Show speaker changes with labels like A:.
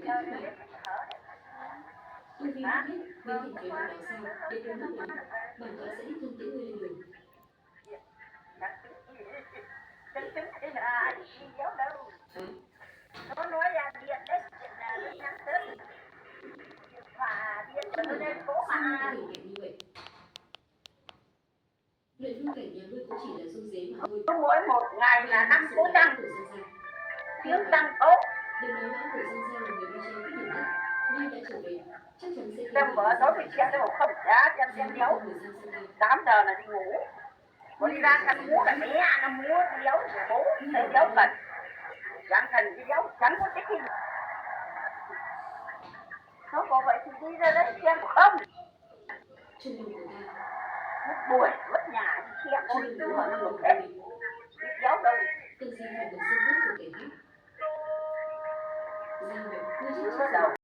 A: người cách thất bại. Tôi vì biết bên thành phía nào đó sao để cùng lúc đó bản tọa sẽ đích thân tiễn ngươi lên đường.
B: Chân chứng thế là đi giáo đâu. Nó nói ra điện đấy, là nó nhắn tới. Và điện cho nó lên phố
A: Sao
B: mà.
A: có thể mạnh như vậy? Luyện phương cảnh nhà ngươi cũng chỉ là dung dế mà thôi.
B: Mỗi một ngày là 5 cú tăng. Tiếng tăng tốt.
A: Đừng nói lão cổ Giang Gia là người bao che khuyết điểm nhất. Nay đã trở về, chắc chắn sẽ
B: Xem vợ tối thì xem cái một không giá, xem đấu. 8 giờ là đi ngủ. Còn đi ra căn múa là mẹ nó múa đi dấu rồi bố theo dấu cần. Chẳng cần đi dấu, chẳng có tích gì. Nó có vậy thì đi ra đấy xem không.
A: Trung đồng của ta.
B: Mất buổi, mất nhà đi xem thôi, chứ mà nó được hết. Đi dấu đâu.
A: Cần gì phải được xương cốt của kẻ khác. Giang Mạch, ngươi chắc chắn